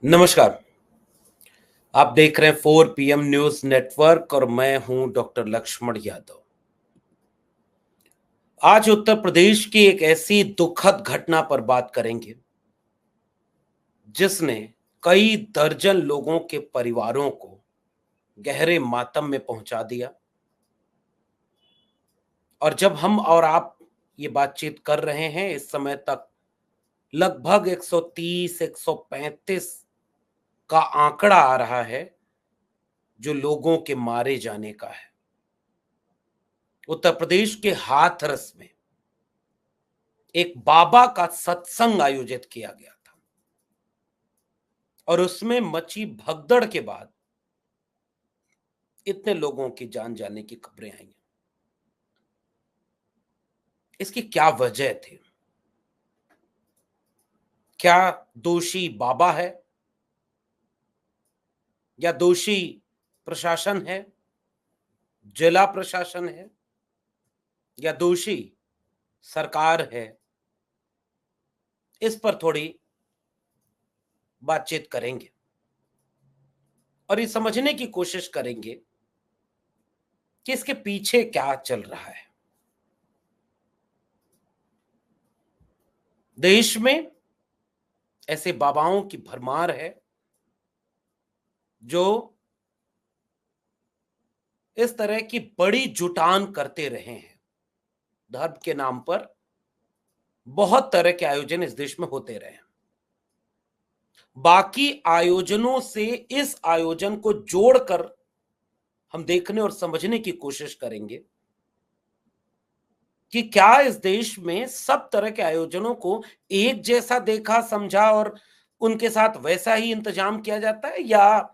नमस्कार। आप देख रहे हैं 4 PM न्यूज नेटवर्क और मैं हूं डॉक्टर लक्ष्मण यादव। आज उत्तर प्रदेश की एक ऐसी दुखद घटना पर बात करेंगे जिसने कई दर्जन लोगों के परिवारों को गहरे मातम में पहुंचा दिया। और जब हम और आप ये बातचीत कर रहे हैं इस समय तक लगभग 130 135 का आंकड़ा आ रहा है जो लोगों के मारे जाने का है। उत्तर प्रदेश के हाथरस में एक बाबा का सत्संग आयोजित किया गया था और उसमें मची भगदड़ के बाद इतने लोगों की जान जाने की खबरें आई हैं। इसकी क्या वजह थी? क्या दोषी बाबा है या दोषी प्रशासन है, जिला प्रशासन है या दोषी सरकार है? इस पर थोड़ी बातचीत करेंगे और ये समझने की कोशिश करेंगे कि इसके पीछे क्या चल रहा है। देश में ऐसे बाबाओं की भरमार है जो इस तरह की बड़ी जुटान करते रहे हैं। धर्म के नाम पर बहुत तरह के आयोजन इस देश में होते रहे हैं। बाकी आयोजनों से इस आयोजन को जोड़कर हम देखने और समझने की कोशिश करेंगे कि क्या इस देश में सब तरह के आयोजनों को एक जैसा देखा समझा और उनके साथ वैसा ही इंतजाम किया जाता है या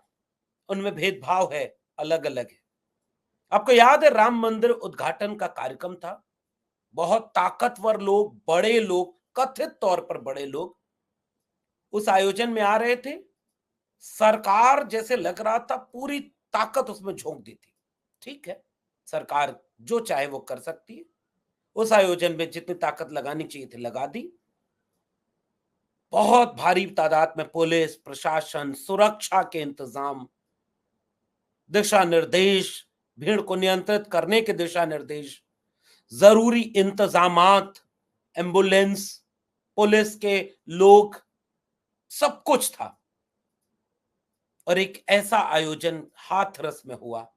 उनमें भेदभाव है, अलग अलग है। आपको याद है राम मंदिर उद्घाटन का कार्यक्रम था। बहुत ताकतवर लोग, बड़े लोग, कथित तौर पर बड़े लोग उस आयोजन में आ रहे थे। सरकार जैसे लग रहा था पूरी ताकत उसमें झोंक दी थी। ठीक है, सरकार जो चाहे वो कर सकती है। उस आयोजन में जितनी ताकत लगानी चाहिए थी लगा दी। बहुत भारी तादाद में पुलिस प्रशासन, सुरक्षा के इंतजाम, दिशा निर्देश, भीड़ को नियंत्रित करने के दिशा निर्देश, जरूरी इंतजामात, एम्बुलेंस, पुलिस के लोग, सब कुछ था। और एक ऐसा आयोजन हाथरस में हुआ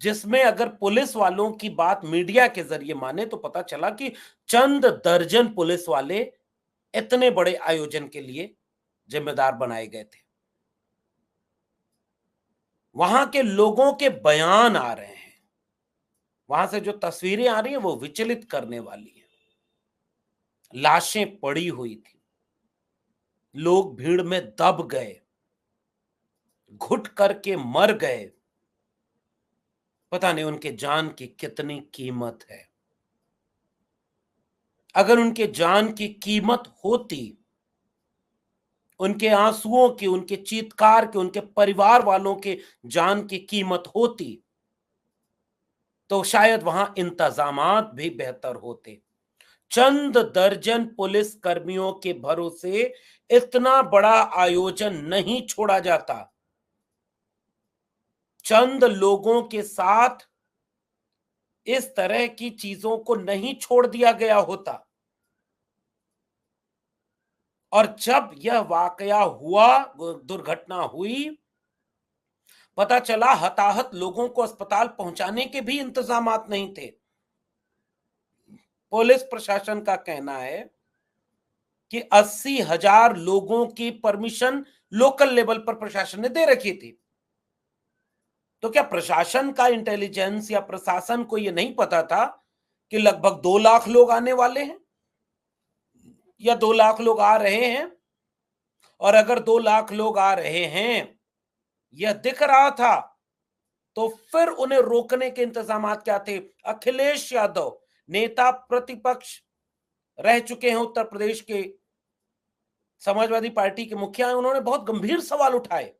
जिसमें अगर पुलिस वालों की बात मीडिया के जरिए माने तो पता चला कि चंद दर्जन पुलिस वाले इतने बड़े आयोजन के लिए जिम्मेदार बनाए गए थे। वहां के लोगों के बयान आ रहे हैं, वहां से जो तस्वीरें आ रही हैं वो विचलित करने वाली हैं। लाशें पड़ी हुई थी, लोग भीड़ में दब गए, घुट करके मर गए। पता नहीं उनके जान की कितनी कीमत है। अगर उनके जान की कीमत होती, उनके आंसुओं की, उनके चीत्कार की, उनके परिवार वालों के जान की कीमत होती तो शायद वहां इंतजामात भी बेहतर होते। चंद दर्जन पुलिस कर्मियों के भरोसे इतना बड़ा आयोजन नहीं छोड़ा जाता। चंद लोगों के साथ इस तरह की चीजों को नहीं छोड़ दिया गया होता। और जब यह वाकया हुआ, दुर्घटना हुई, पता चला हताहत लोगों को अस्पताल पहुंचाने के भी इंतजामात नहीं थे। पुलिस प्रशासन का कहना है कि 80,000 लोगों की परमिशन लोकल लेवल पर प्रशासन ने दे रखी थी। तो क्या प्रशासन का इंटेलिजेंस या प्रशासन को यह नहीं पता था कि लगभग 2 लाख लोग आने वाले हैं या 2 लाख लोग आ रहे हैं? और अगर 2 लाख लोग आ रहे हैं, यह दिख रहा था, तो फिर उन्हें रोकने के इंतजामात क्या थे? अखिलेश यादव नेता प्रतिपक्ष रह चुके हैं उत्तर प्रदेश के, समाजवादी पार्टी के मुखिया हैं। उन्होंने बहुत गंभीर सवाल उठाए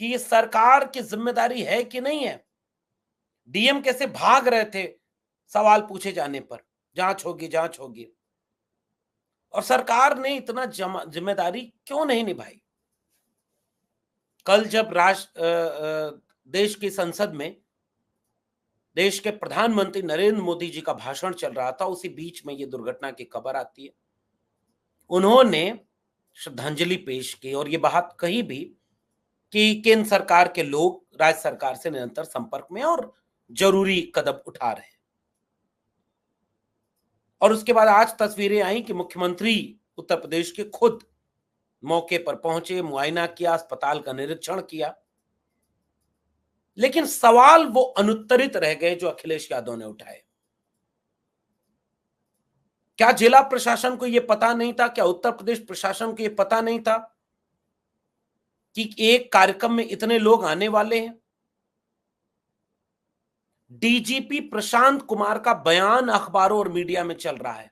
कि ये सरकार की जिम्मेदारी है कि नहीं है। डीएम कैसे भाग रहे थे सवाल पूछे जाने पर, जांच होगी जांच होगी। और सरकार ने इतना जिम्मेदारी क्यों नहीं निभाई? कल जब देश की संसद में देश के प्रधानमंत्री नरेंद्र मोदी जी का भाषण चल रहा था, उसी बीच में ये दुर्घटना की खबर आती है। उन्होंने श्रद्धांजलि पेश की और ये बात कही भी कि केंद्र सरकार के लोग राज्य सरकार से निरंतर संपर्क में और जरूरी कदम उठा रहे हैं। और उसके बाद आज तस्वीरें आई कि मुख्यमंत्री उत्तर प्रदेश के खुद मौके पर पहुंचे, मुआयना किया, अस्पताल का निरीक्षण किया। लेकिन सवाल वो अनुत्तरित रह गए जो अखिलेश यादव ने उठाए। क्या जिला प्रशासन को यह पता नहीं था? क्या उत्तर प्रदेश प्रशासन को यह पता नहीं था कि एक कार्यक्रम में इतने लोग आने वाले हैं? डीजीपी प्रशांत कुमार का बयान अखबारों और मीडिया में चल रहा है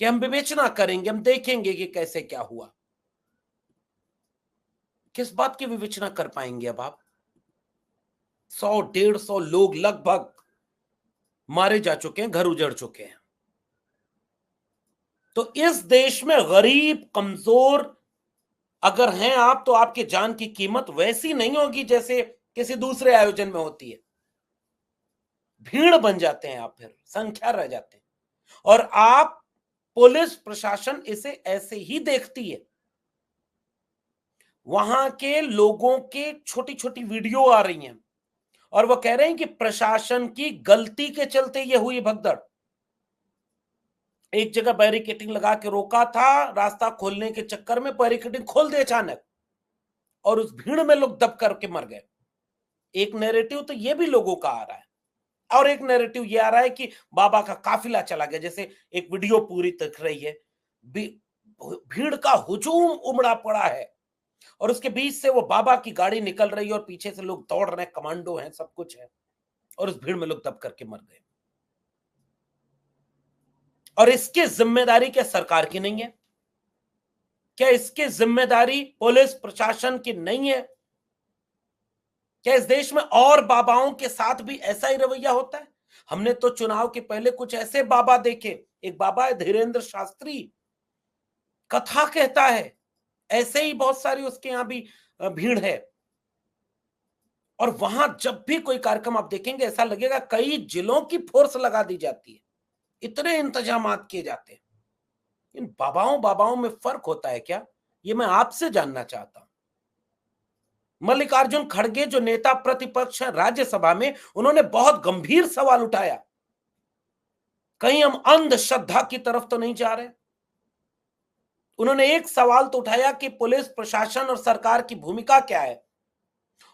कि हम विवेचना करेंगे, हम देखेंगे कि कैसे क्या हुआ। किस बात की विवेचना कर पाएंगे अब आप? 100-150 लोग लगभग मारे जा चुके हैं, घर उजड़ चुके हैं। तो इस देश में गरीब, कमजोर अगर हैं आप, तो आपके जान की कीमत वैसी नहीं होगी जैसे किसी दूसरे आयोजन में होती है। भीड़ बन जाते हैं आप, फिर संख्या रह जाते हैं। और आप, पुलिस प्रशासन इसे ऐसे ही देखती है। वहां के लोगों के छोटी छोटी वीडियो आ रही हैं और वो कह रहे हैं कि प्रशासन की गलती के चलते ये हुई भगदड़। एक जगह बैरिकेडिंग लगा के रोका था, रास्ता खोलने के चक्कर में बैरिकेडिंग खोल दे अचानक और उस भीड़ में लोग दब करके मर गए। एक नैरेटिव तो ये भी लोगों का आ रहा है और एक नैरेटिव ये आ रहा है कि बाबा का काफिला चला गया, जैसे एक वीडियो पूरी दिख रही है, भीड़ का हुजूम उमड़ा पड़ा है और उसके बीच से वो बाबा की गाड़ी निकल रही है और पीछे से लोग दौड़ रहे हैं, कमांडो हैं, सब कुछ है और उस भीड़ में लोग दब करके मर गए। और इसकी जिम्मेदारी क्या सरकार की नहीं है? क्या इसकी जिम्मेदारी पुलिस प्रशासन की नहीं है? क्या इस देश में और बाबाओं के साथ भी ऐसा ही रवैया होता है? हमने तो चुनाव के पहले कुछ ऐसे बाबा देखे। एक बाबा है धीरेन्द्र शास्त्री, कथा कहता है, ऐसे ही बहुत सारी उसके यहां भी भीड़ है। और वहां जब भी कोई कार्यक्रम आप देखेंगे ऐसा लगेगा कई जिलों की फोर्स लगा दी जाती है, इतने इंतजाम किए जाते हैं। इन बाबाओं में फर्क होता है क्या? ये मैं आपसे जानना चाहता हूं। मल्लिकार्जुन खड़गे जो नेता प्रतिपक्ष है राज्यसभा में, उन्होंने बहुत गंभीर सवाल उठाया, कहीं हम अंधश्रद्धा की तरफ तो नहीं जा रहे? उन्होंने एक सवाल तो उठाया कि पुलिस प्रशासन और सरकार की भूमिका क्या है,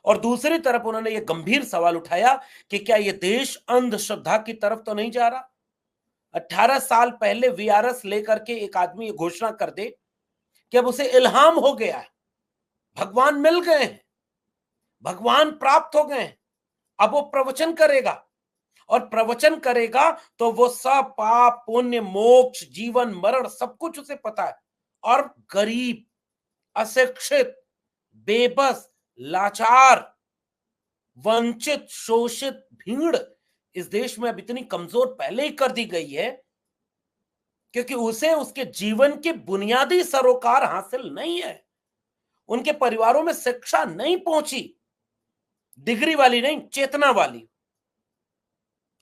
और दूसरी तरफ उन्होंने ये गंभीर सवाल उठाया कि क्या ये देश अंधश्रद्धा की तरफ तो नहीं जा रहा? 18 साल पहले वीआरएस लेकर के एक आदमी ये घोषणा कर दे कि अब उसे इल्हाम हो गया है, भगवान मिल गए हैं, भगवान प्राप्त हो गए हैं, अब वो प्रवचन करेगा और प्रवचन करेगा तो वो सब पाप पुण्य मोक्ष जीवन मरण सब कुछ उसे पता है। और गरीब, अशिक्षित, बेबस, लाचार, वंचित, शोषित भीड़ इस देश में अब इतनी कमजोर पहले ही कर दी गई है क्योंकि उसे उसके जीवन की बुनियादी सरोकार हासिल नहीं है। उनके परिवारों में शिक्षा नहीं पहुंची, डिग्री वाली नहीं, चेतना वाली,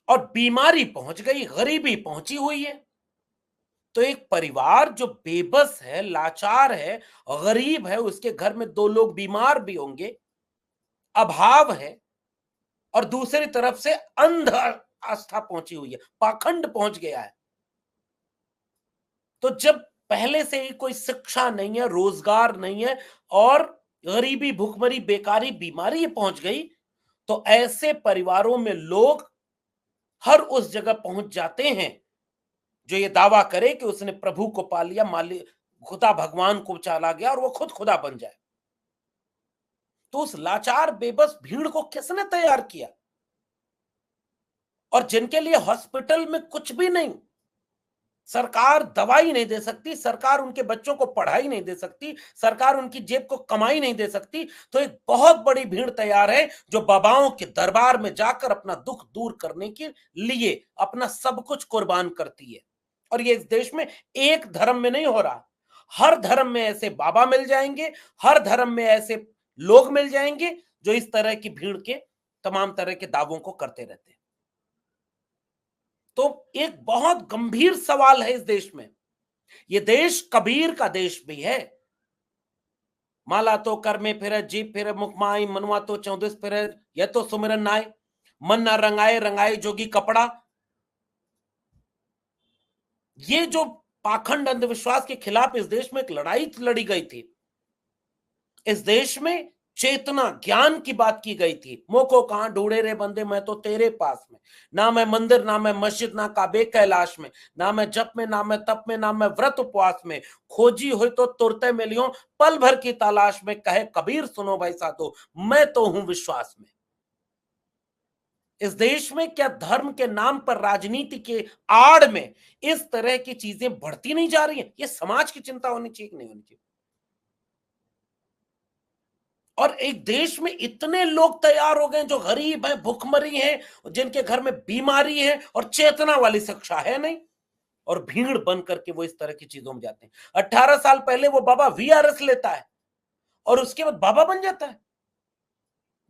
और बीमारी पहुंच गई, गरीबी पहुंची हुई है। तो एक परिवार जो बेबस है, लाचार है, गरीब है, उसके घर में 2 लोग बीमार भी होंगे, अभाव है, और दूसरी तरफ से अंध आस्था पहुंची हुई है, पाखंड पहुंच गया है। तो जब पहले से ही कोई शिक्षा नहीं है, रोजगार नहीं है और गरीबी, भुखमरी, बेकारी, बीमारी पहुंच गई, तो ऐसे परिवारों में लोग हर उस जगह पहुंच जाते हैं जो ये दावा करे कि उसने प्रभु को पा लिया, मालिक खुदा भगवान को चला गया और वो खुद खुदा बन जाए। तो उस लाचार बेबस भीड़ को किसने तैयार किया? और जिनके लिए हॉस्पिटल में कुछ भी नहीं, सरकार दवाई नहीं दे सकती, सरकार उनके बच्चों को पढ़ाई नहीं दे सकती, सरकार उनकी जेब को कमाई नहीं दे सकती, तो एक बहुत बड़ी भीड़ तैयार है जो बाबाओं के दरबार में जाकर अपना दुख दूर करने के लिए अपना सब कुछ कुर्बान करती है। और ये इस देश में एक धर्म में नहीं हो रहा, हर धर्म में ऐसे बाबा मिल जाएंगे, हर धर्म में ऐसे लोग मिल जाएंगे जो इस तरह की भीड़ के तमाम तरह के दावों को करते रहते हैं। तो एक बहुत गंभीर सवाल है इस देश में। ये देश कबीर का देश भी है। माला तो कर में फिर जीप फिर मुखमाई मनवा तो चौदिस फिर यह तो सुमिरन नाय मन ना रंगाए रंगाए जोगी कपड़ा। ये जो पाखंड अंधविश्वास के खिलाफ इस देश में एक लड़ाई लड़ी गई थी, इस देश में चेतना ज्ञान की बात की गई थी। मोको कहां ढूंढे रे बंदे, मैं तो तेरे पास में, ना मैं मंदिर ना मैं मस्जिद ना काबे कैलाश में, ना मैं जप में ना मैं तप में ना मैं व्रत उपवास में, खोजी हुई तो तुरते मिलियो पल भर की तलाश में, कहे कबीर सुनो भाई साधो मैं तो हूं विश्वास में। इस देश में क्या धर्म के नाम पर राजनीति के आड़ में इस तरह की चीजें बढ़ती नहीं जा रही हैं? ये समाज की चिंता होनी चाहिए कि नहीं होनी चाहिए? और एक देश में इतने लोग तैयार हो गए जो गरीब हैं, भुखमरी हैं, जिनके घर में बीमारी है और चेतना वाली शिक्षा है नहीं, और भीड़ बन करके वो इस तरह की चीजों में जाते हैं। 18 साल पहले वो बाबा वीआरएस लेता है और उसके बाद बाबा बन जाता है।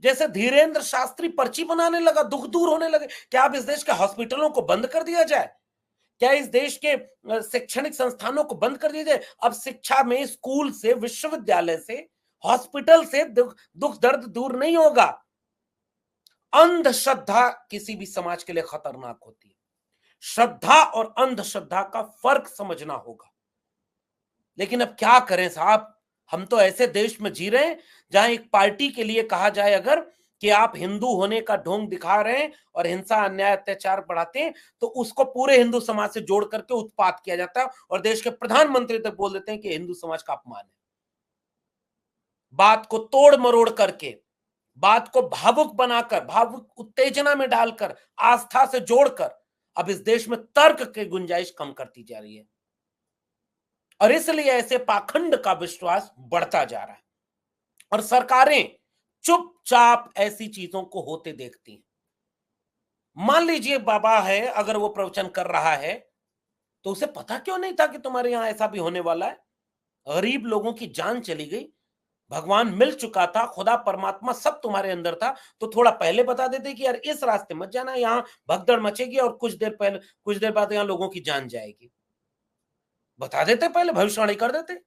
जैसे धीरेन्द्र शास्त्री पर्ची बनाने लगा, दुख दूर होने लगे। क्या अब इस देश के हॉस्पिटलों को बंद कर दिया जाए? क्या इस देश के शैक्षणिक संस्थानों को बंद कर दिया जाए? अब शिक्षा में स्कूल से, विश्वविद्यालय से, हॉस्पिटल से दुख दर्द दूर नहीं होगा। अंधश्रद्धा किसी भी समाज के लिए खतरनाक होती है। श्रद्धा और अंधश्रद्धा का फर्क समझना होगा। लेकिन अब क्या करें साहब, हम तो ऐसे देश में जी रहे हैं जहां एक पार्टी के लिए कहा जाए अगर कि आप हिंदू होने का ढोंग दिखा रहे हैं और हिंसा अन्याय अत्याचार बढ़ाते हैं, तो उसको पूरे हिंदू समाज से जोड़ करके उत्पात किया जाता है और देश के प्रधानमंत्री तक बोल देते हैं कि हिंदू समाज का अपमान है। बात को तोड़ मरोड़ करके, बात को भावुक बनाकर, भावुक उत्तेजना में डालकर, आस्था से जोड़कर अब इस देश में तर्क की गुंजाइश कम करती जा रही है और इसलिए ऐसे पाखंड का विश्वास बढ़ता जा रहा है और सरकारें चुपचाप ऐसी चीजों को होते देखती हैं। मान लीजिए बाबा है, अगर वो प्रवचन कर रहा है तो उसे पता क्यों नहीं था कि तुम्हारे यहां ऐसा भी होने वाला है? गरीब लोगों की जान चली गई, भगवान मिल चुका था, खुदा परमात्मा सब तुम्हारे अंदर था, तो थोड़ा पहले बता देते कि यार इस रास्ते मत जाना, यहां भगदड़ मचेगी और कुछ देर बाद यहां लोगों की जान जाएगी। बता देते, पहले भविष्यवाणी कर देते।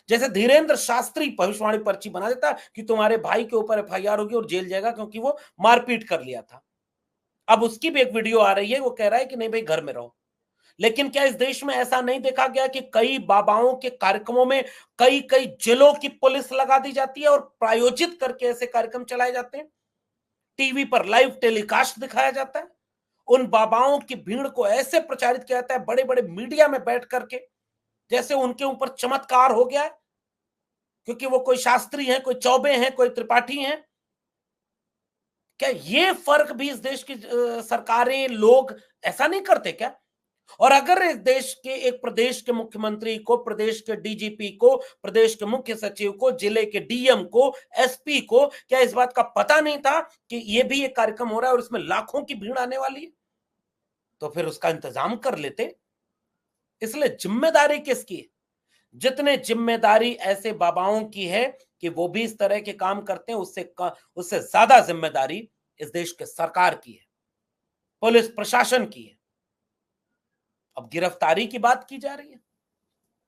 जैसे धीरेन्द्र शास्त्री भविष्यवाणी पर्ची बना देता कि तुम्हारे भाई के ऊपर एफआईआर होगी और जेल जाएगा क्योंकि वो मारपीट कर लिया था। अब उसकी भी एक वीडियो आ रही है, वो कह रहा है कि नहीं भाई घर में रहो। लेकिन क्या इस देश में ऐसा नहीं देखा गया कि कई बाबाओं के कार्यक्रमों में कई कई जिलों की पुलिस लगा दी जाती है और प्रायोजित करके ऐसे कार्यक्रम चलाए जाते हैं, टीवी पर लाइव टेलीकास्ट दिखाया जाता है, उन बाबाओं की भीड़ को ऐसे प्रचारित किया जाता है बड़े बड़े मीडिया में बैठ करके, जैसे उनके ऊपर चमत्कार हो गया है क्योंकि वो कोई शास्त्री हैं, कोई चौबे हैं, कोई त्रिपाठी हैं। क्या ये फर्क भी इस देश की सरकारें, लोग ऐसा नहीं करते क्या? और अगर इस देश के एक प्रदेश के मुख्यमंत्री को, प्रदेश के डीजीपी को, प्रदेश के मुख्य सचिव को, जिले के डीएम को, एसपी को क्या इस बात का पता नहीं था कि ये भी एक कार्यक्रम हो रहा है और इसमें लाखों की भीड़ आने वाली है? तो फिर उसका इंतजाम कर लेते। इसलिए जिम्मेदारी किसकी है? जितने जिम्मेदारी ऐसे बाबाओं की है कि वो भी इस तरह के काम करते हैं, उससे ज्यादा जिम्मेदारी इस देश के सरकार की है, पुलिस प्रशासन की है। अब गिरफ्तारी की बात की जा रही है,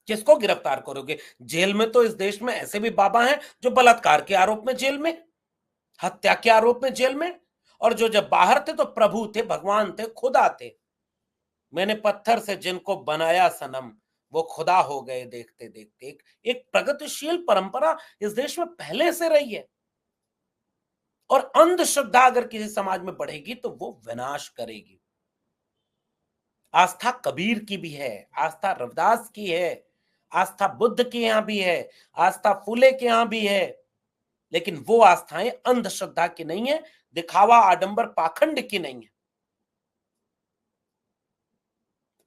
किसको गिरफ्तार करोगे? जेल में तो इस देश में ऐसे भी बाबा हैं जो बलात्कार के आरोप में जेल में, हत्या के आरोप में जेल में, और जो जब बाहर थे तो प्रभु थे, भगवान थे, खुदा थे। मैंने पत्थर से जिनको बनाया सनम, वो खुदा हो गए देखते देखते। एक प्रगतिशील परंपरा इस देश में पहले से रही है और अंधश्रद्धा अगर किसी समाज में बढ़ेगी तो वो विनाश करेगी। आस्था कबीर की भी है, आस्था रविदास की है, आस्था बुद्ध के यहां भी है, आस्था फूले के यहां भी है, लेकिन वो आस्थाएं अंधश्रद्धा की नहीं है, दिखावा आडंबर पाखंड की नहीं है।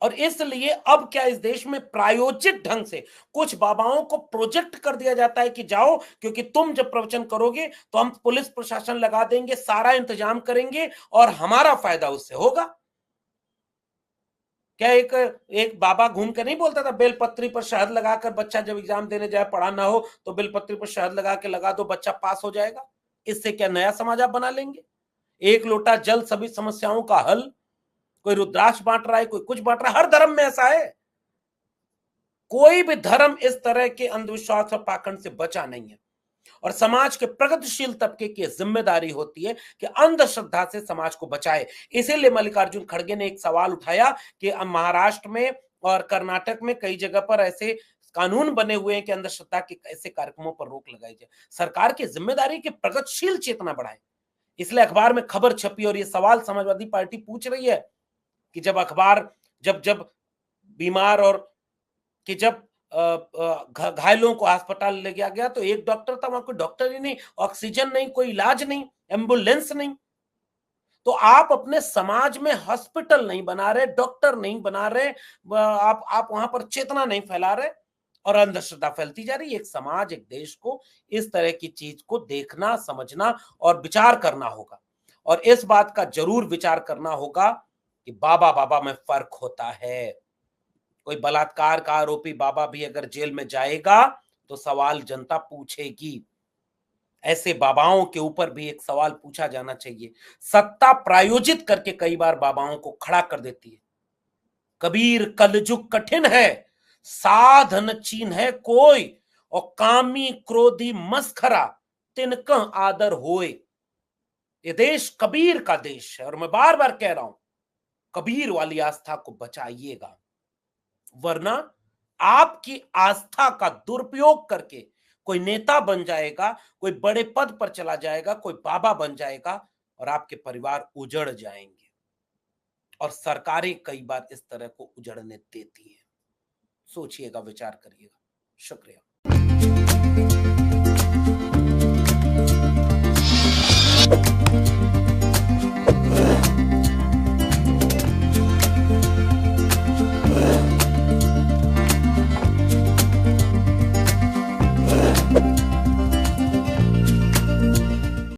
और इसलिए अब क्या इस देश में प्रायोजित ढंग से कुछ बाबाओं को प्रोजेक्ट कर दिया जाता है कि जाओ, क्योंकि तुम जब प्रवचन करोगे तो हम पुलिस प्रशासन लगा देंगे, सारा इंतजाम करेंगे और हमारा फायदा उससे होगा। क्या एक एक बाबा घूम के नहीं बोलता था, बेलपत्री पर शहद लगाकर बच्चा जब एग्जाम देने जाए, पढ़ा ना हो तो बेलपत्री पर शहद लगा के लगा दो, बच्चा पास हो जाएगा। इससे क्या नया समाज आप बना लेंगे? एक लोटा जल सभी समस्याओं का हल। कोई रुद्राक्ष बांट रहा है, कोई कुछ बांट रहा है, हर धर्म में ऐसा है। कोई भी धर्म इस तरह के अंधविश्वास और पाखंड से बचा नहीं है। और समाज के प्रगतिशील तबके की जिम्मेदारी होती है कि अंधश्रद्धा से समाज को बचाए। इसीलिए मल्लिकार्जुन खड़गे ने एक सवाल उठाया कि अब महाराष्ट्र में और कर्नाटक में कई जगह पर ऐसे कानून बने हुए हैं कि अंधश्रद्धा के ऐसे कार्यक्रमों पर रोक लगाई जाए। सरकार की जिम्मेदारी की प्रगतिशील चेतना बढ़ाए। इसलिए अखबार में खबर छपी और ये सवाल समाजवादी पार्टी पूछ रही है कि जब अखबार जब जब बीमार और कि जब घायलों को अस्पताल ले गया गया तो एक डॉक्टर था, वहां कोई डॉक्टर ही नहीं, ऑक्सीजन नहीं, कोई इलाज नहीं, एम्बुलेंस नहीं। तो आप अपने समाज में हॉस्पिटल नहीं बना रहे, डॉक्टर नहीं बना रहे, आप वहां पर चेतना नहीं फैला रहे और अंधश्रद्धा फैलती जा रही है। एक समाज, एक देश को इस तरह की चीज को देखना, समझना और विचार करना होगा। और इस बात का जरूर विचार करना होगा कि बाबा बाबा में फर्क होता है। कोई बलात्कार का आरोपी बाबा भी अगर जेल में जाएगा तो सवाल जनता पूछेगी। ऐसे बाबाओं के ऊपर भी एक सवाल पूछा जाना चाहिए। सत्ता प्रायोजित करके कई बार बाबाओं को खड़ा कर देती है। कबीर कलजुग कठिन है, साधन चीन है कोई, और कामी क्रोधी मस्खरा तिनका आदर होए। ये देश कबीर का देश है और मैं बार बार कह रहा हूं, कबीर वाली आस्था को बचाइएगा, वरना आपकी आस्था का दुरुपयोग करके कोई नेता बन जाएगा, कोई बड़े पद पर चला जाएगा, कोई बाबा बन जाएगा और आपके परिवार उजड़ जाएंगे। और सरकारें कई बार इस तरह को उजड़ने देती हैं। सोचिएगा, विचार करिएगा। शुक्रिया।